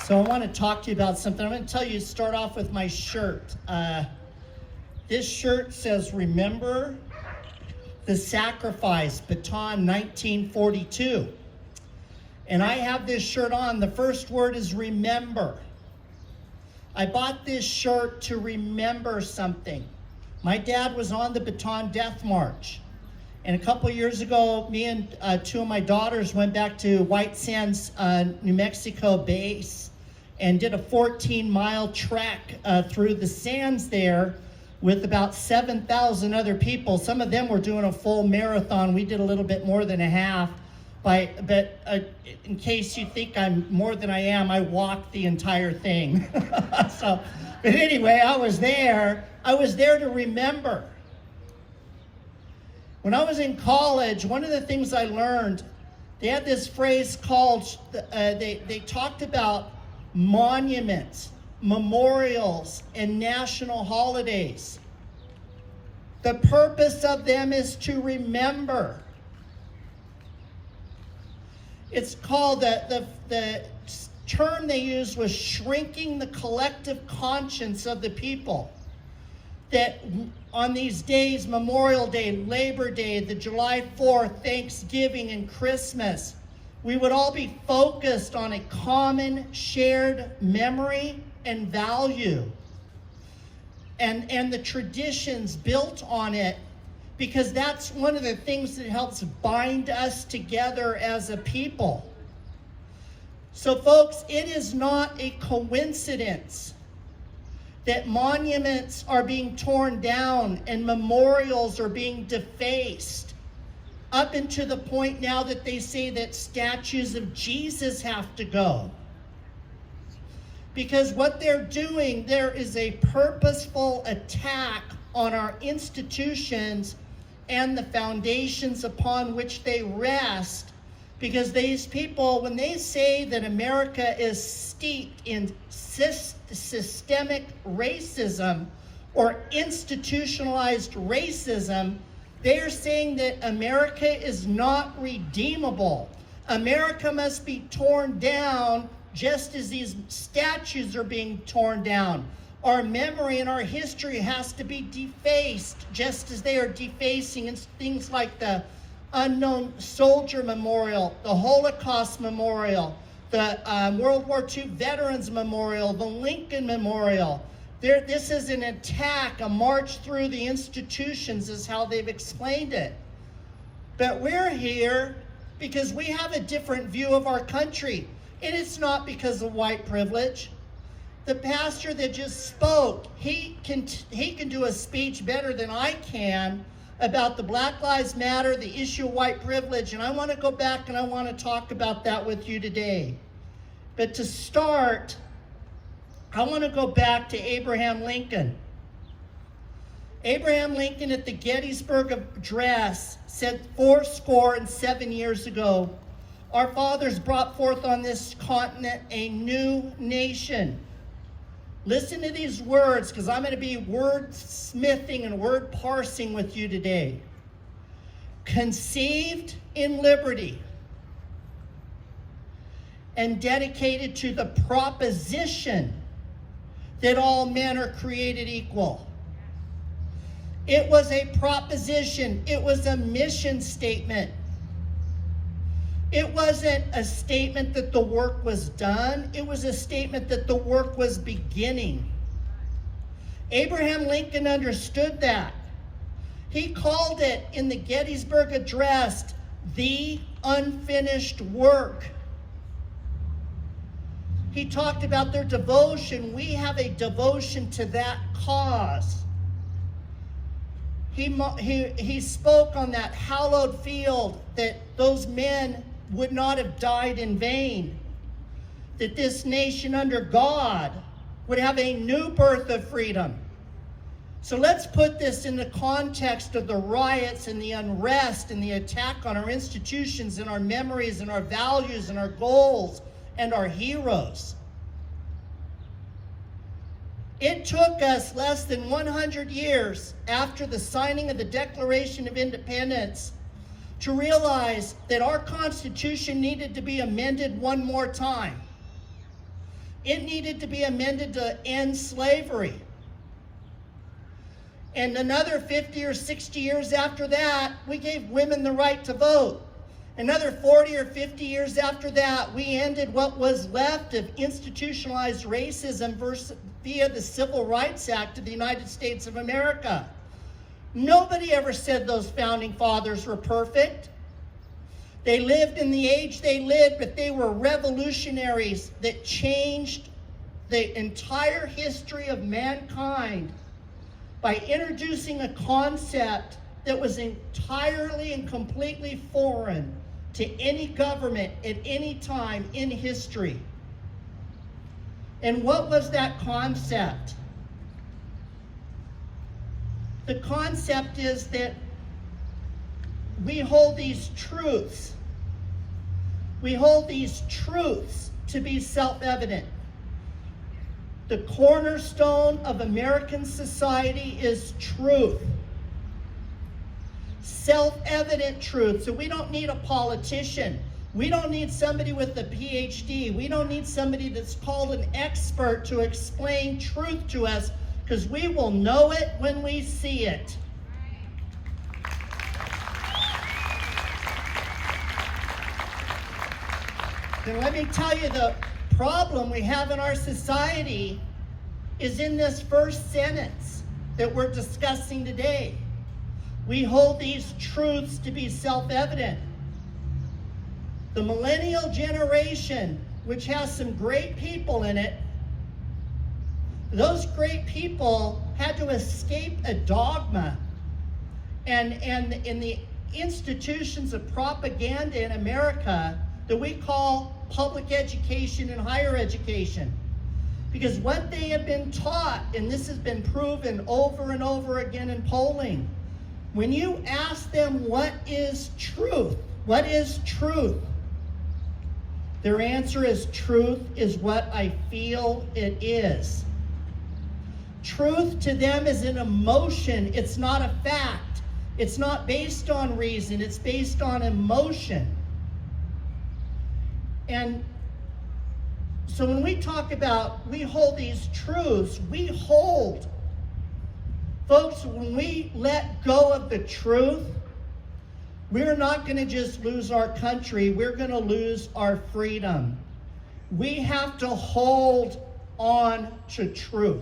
So I want to talk to you about something. I'm going to tell you, start off with my shirt. This shirt says, "Remember the Sacrifice, Bataan 1942." And I have this shirt on. The first word is remember. I bought this shirt to remember something. My dad was on the Bataan Death March. And a couple years ago, me and two of my daughters went back to White Sands, New Mexico base and did a 14-mile trek through the sands there with about 7,000 other people. Some of them were doing a full marathon. We did a little bit more than a half. But in case you think I'm more than I am, I walked the entire thing. But anyway, I was there to remember. When I was in college, one of the things I learned, they had this phrase called, they talked about monuments, memorials, and national holidays. The purpose of them is to remember. It's called, the term they used was shrinking the collective conscience of the people. That on these days, Memorial Day, Labor Day, the July 4th, Thanksgiving, and Christmas, we would all be focused on a common shared memory and value. And the traditions built on it, because that's one of the things that helps bind us together as a people. So folks, it is not a coincidence that monuments are being torn down and memorials are being defaced, up until the point now that they say that statues of Jesus have to go. Because what they're doing, there is a purposeful attack on our institutions and the foundations upon which they rest. Because these people, when they say that America is steeped in systemic racism or institutionalized racism, they are saying that America is not redeemable. America must be torn down just as these statues are being torn down. Our memory and our history has to be defaced just as they are defacing things like the Unknown Soldier Memorial, the Holocaust Memorial, the World War II Veterans Memorial, the Lincoln Memorial. This is an attack, a march through the institutions is how they've explained it. But we're here because we have a different view of our country. And it's not because of white privilege. The pastor that just spoke, he can do a speech better than I can about the Black Lives Matter, the issue of white privilege, and I want to go back and I want to talk about that with you today. But to start, I want to go back to Abraham Lincoln. Abraham Lincoln at the Gettysburg Address said 7 years ago, "Our fathers brought forth on this continent a new nation." Listen to these words, because I'm going to be wordsmithing and word parsing with you today. "Conceived in liberty and dedicated to the proposition that all men are created equal." It was a proposition. It was a mission statement. It wasn't a statement that the work was done. It was a statement that the work was beginning. Abraham Lincoln understood that. He called it in the Gettysburg Address, the unfinished work. He talked about their devotion. We have a devotion to that cause. He spoke on that hallowed field that those men would not have died in vain, that this nation under God would have a new birth of freedom. So let's put this in the context of the riots and the unrest and the attack on our institutions and our memories and our values and our goals and our heroes. It took us less than 100 years after the signing of the Declaration of Independence to realize that our Constitution needed to be amended one more time. it needed to be amended to end slavery. And another 50 or 60 years after that, we gave women the right to vote. Another 40 or 50 years after that, we ended what was left of institutionalized racism via the Civil Rights Act of the United States of America. Nobody ever said those founding fathers were perfect. They lived in the age they lived, but they were revolutionaries that changed the entire history of mankind by introducing a concept that was entirely and completely foreign to any government at any time in history. And what was that concept? The concept is that we hold these truths. We hold these truths to be self-evident. The cornerstone of American society is truth. Self-evident truth. So we don't need a politician. We don't need somebody with a PhD. We don't need somebody that's called an expert to explain truth to us, because we will know it when we see it. And let me tell you, the problem we have in our society is in this first sentence that we're discussing today. We hold these truths to be self-evident. The millennial generation, which has some great people in it, those great people had to escape a dogma and in the institutions of propaganda in America that we call public education and higher education. Because what they have been taught, and this has been proven over and over again in polling, when you ask them what is truth, their answer is, truth is what I feel it is. Truth to them is an emotion. It's not a fact. It's not based on reason. It's based on emotion. And so when we talk about we hold these truths, folks, when we let go of the truth, we're not going to just lose our country, we're going to lose our freedom. We have to hold on to truth.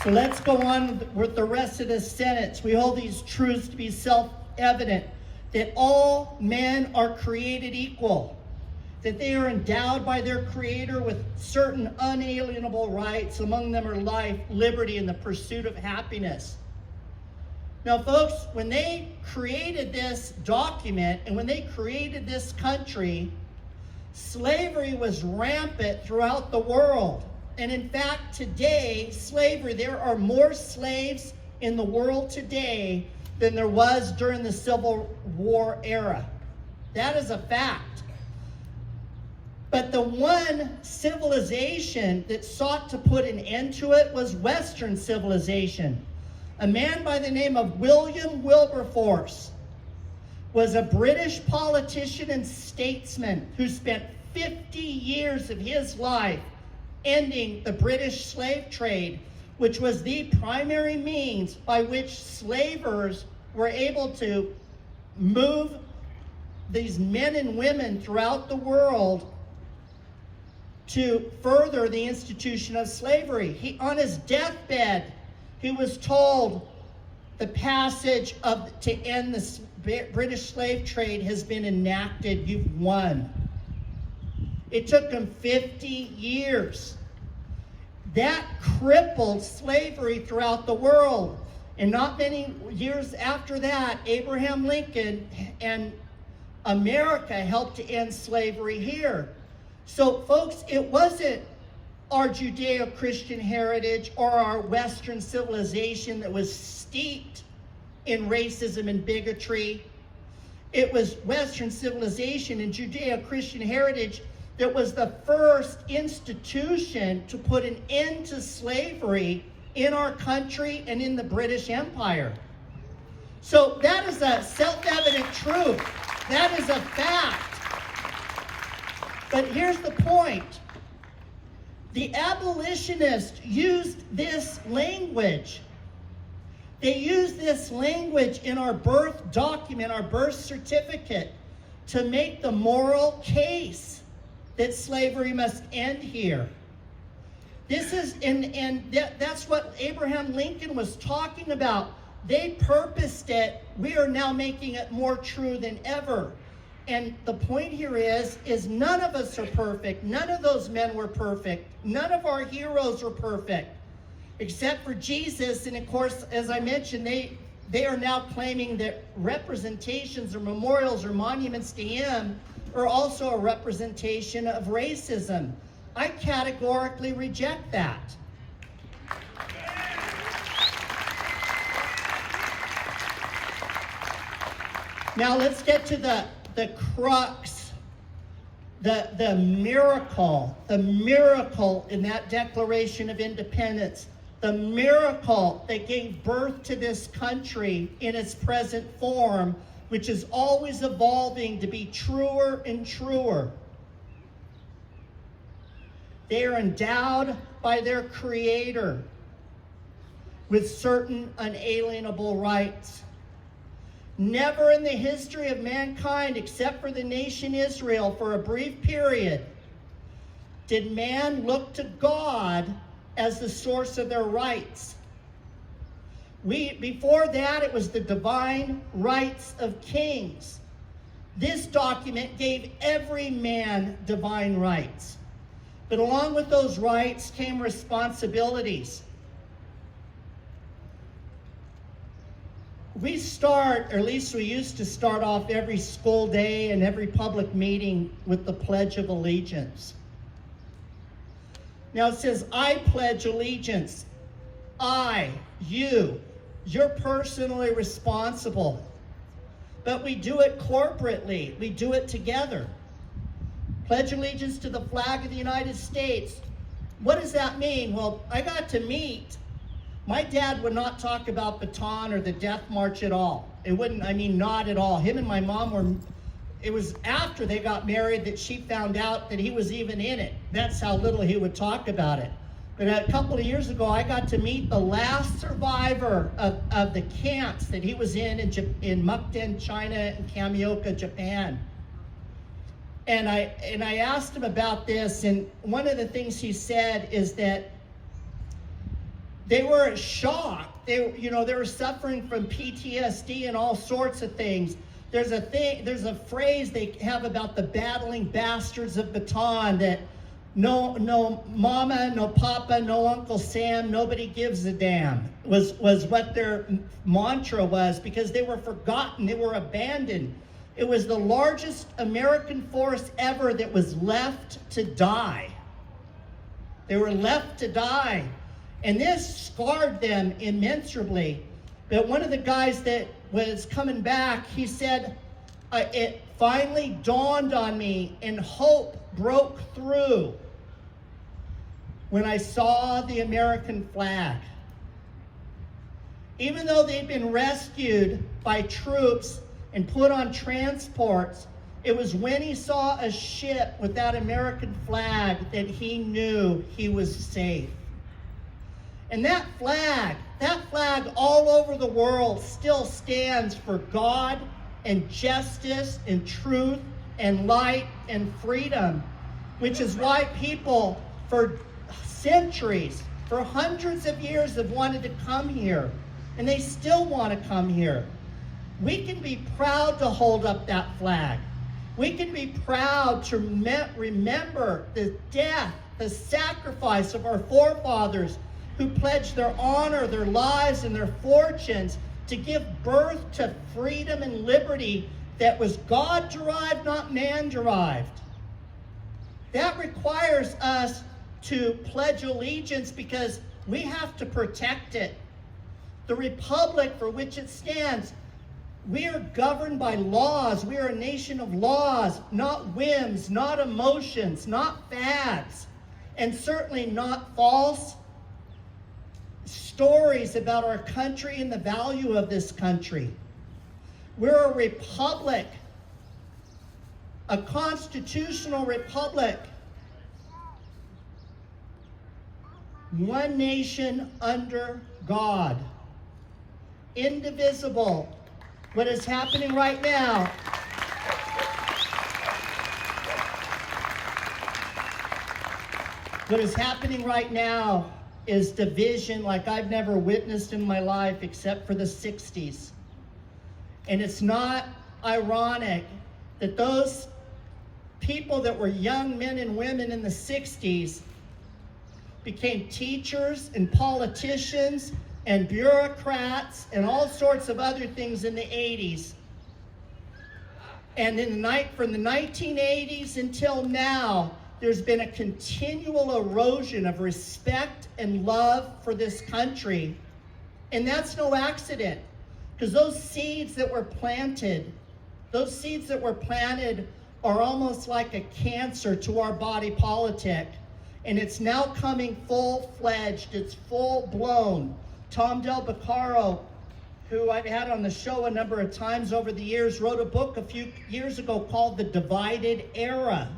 So let's go on with the rest of this sentence. We hold these truths to be self-evident, that all men are created equal, that they are endowed by their Creator with certain unalienable rights. Among them are life, liberty, and the pursuit of happiness. Now, folks, when they created this document and when they created this country, slavery was rampant throughout the world. And in fact, today, slavery, there are more slaves in the world today than there was during the Civil War era. That is a fact. But the one civilization that sought to put an end to it was Western civilization. A man by the name of William Wilberforce was a British politician and statesman who spent 50 years of his life ending the British slave trade, which was the primary means by which slavers were able to move these men and women throughout the world to further the institution of slavery. On his deathbed, he was told the passage to end the British slave trade has been enacted, you've won. It took him 50 years. That crippled slavery throughout the world. And not many years after that, Abraham Lincoln and America helped to end slavery here. So, folks, it wasn't our Judeo-Christian heritage or our Western civilization that was steeped in racism and bigotry. It was Western civilization and Judeo-Christian heritage that was the first institution to put an end to slavery in our country and in the British Empire. So that is a self-evident truth. That is a fact. But here's the point. The abolitionists used this language. They used this language in our birth document, our birth certificate, to make the moral case that slavery must end here. This is, that's what Abraham Lincoln was talking about. They purposed it. We are now making it more true than ever. And the point here is none of us are perfect. None of those men were perfect. None of our heroes were perfect, except for Jesus. And of course, as I mentioned, they are now claiming that representations or memorials or monuments to him are also a representation of racism. I categorically reject that. Now let's get to the crux, the miracle in that Declaration of Independence, the miracle that gave birth to this country in its present form, which is always evolving to be truer and truer. They are endowed by their Creator with certain unalienable rights. Never in the history of mankind, except for the nation Israel, for a brief period, did man look to God as the source of their rights. Before that, it was the divine rights of kings. This document gave every man divine rights. But along with those rights came responsibilities. We start, or at least we used to start off every school day and every public meeting with the Pledge of Allegiance. Now it says, I pledge allegiance. You're personally responsible. But we do it corporately. We do it together. Pledge allegiance to the flag of the United States. What does that mean? Well, I got to meet. My dad would not talk about Bataan or the Death March at all. Not at all. Him and my mom it was after they got married that she found out that he was even in it. That's how little he would talk about it. But a couple of years ago, I got to meet the last survivor of the camps that he was in Mukden, China, and Kamioka, Japan. And I asked him about this, and one of the things he said is that they were shocked. They were suffering from PTSD and all sorts of things. There's a phrase they have about the battling bastards of Bataan that no mama, no papa, no Uncle Sam, nobody gives a damn, was what their mantra was, because they were forgotten, they were abandoned. It was the largest American force ever that was left to die. They were left to die. And this scarred them immeasurably. But one of the guys that was coming back, he said, it finally dawned on me and hope broke through when I saw the American flag. Even though they'd been rescued by troops and put on transports, it was when he saw a ship with that American flag that he knew he was safe. And that flag all over the world still stands for God and justice and truth and light and freedom, which is why people for centuries, for hundreds of years have wanted to come here, and they still want to come here. We can be proud to hold up that flag. We can be proud to remember the death, the sacrifice of our forefathers who pledged their honor, their lives, and their fortunes to give birth to freedom and liberty that was God-derived, not man-derived. That requires us to pledge allegiance because we have to protect it. The republic for which it stands, we are governed by laws. We are a nation of laws, not whims, not emotions, not fads, and certainly not false stories about our country and the value of this country. We're a republic, a constitutional republic. One nation under God, indivisible. What is happening right now? What is happening right now is division like I've never witnessed in my life except for the 60s. And it's not ironic that those people that were young men and women in the 60s became teachers and politicians and bureaucrats and all sorts of other things in the 80s. And from the 1980s until now, there's been a continual erosion of respect and love for this country. And that's no accident, because those seeds that were planted are almost like a cancer to our body politic. And it's now coming full-fledged, it's full-blown. Tom Del Beccaro, who I've had on the show a number of times over the years, wrote a book a few years ago called The Divided Era.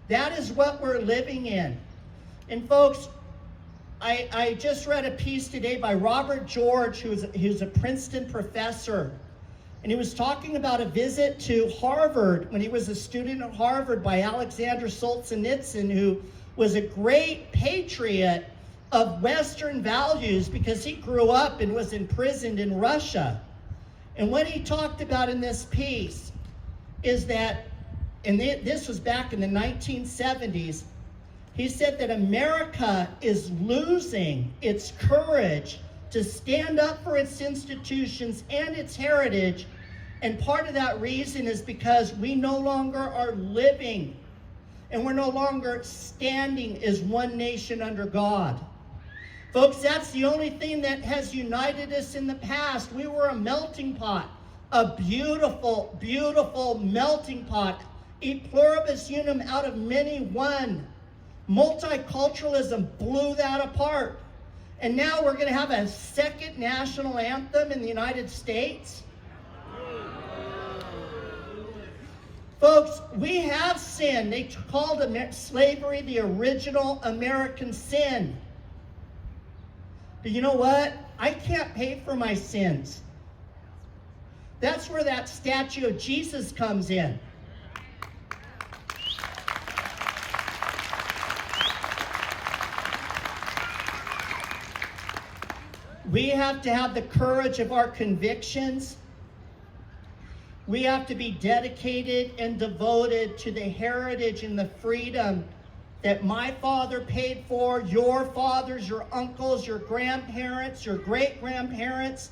That is what we're living in. And folks, I just read a piece today by Robert George, who's a Princeton professor. And he was talking about a visit to Harvard when he was a student at Harvard by Alexander Solzhenitsyn, who was a great patriot of Western values because he grew up and was imprisoned in Russia. And what he talked about in this piece is that, and this was back in the 1970s, he said that America is losing its courage to stand up for its institutions and its heritage. And part of that reason is because we no longer are living and we're no longer standing as one nation under God. Folks, that's the only thing that has united us in the past. We were a melting pot, a beautiful, beautiful melting pot. E pluribus unum, out of many one. Multiculturalism blew that apart. And now we're going to have a second national anthem in the United States. Folks, we have sin. They called slavery the original American sin. But you know what? I can't pay for my sins. That's where that statue of Jesus comes in. We have to have the courage of our convictions. We have to be dedicated and devoted to the heritage and the freedom that my father paid for, your fathers, your uncles, your grandparents, your great-grandparents.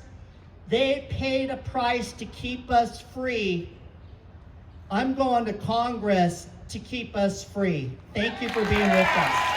They paid a price to keep us free. I'm going to Congress to keep us free. Thank you for being with us.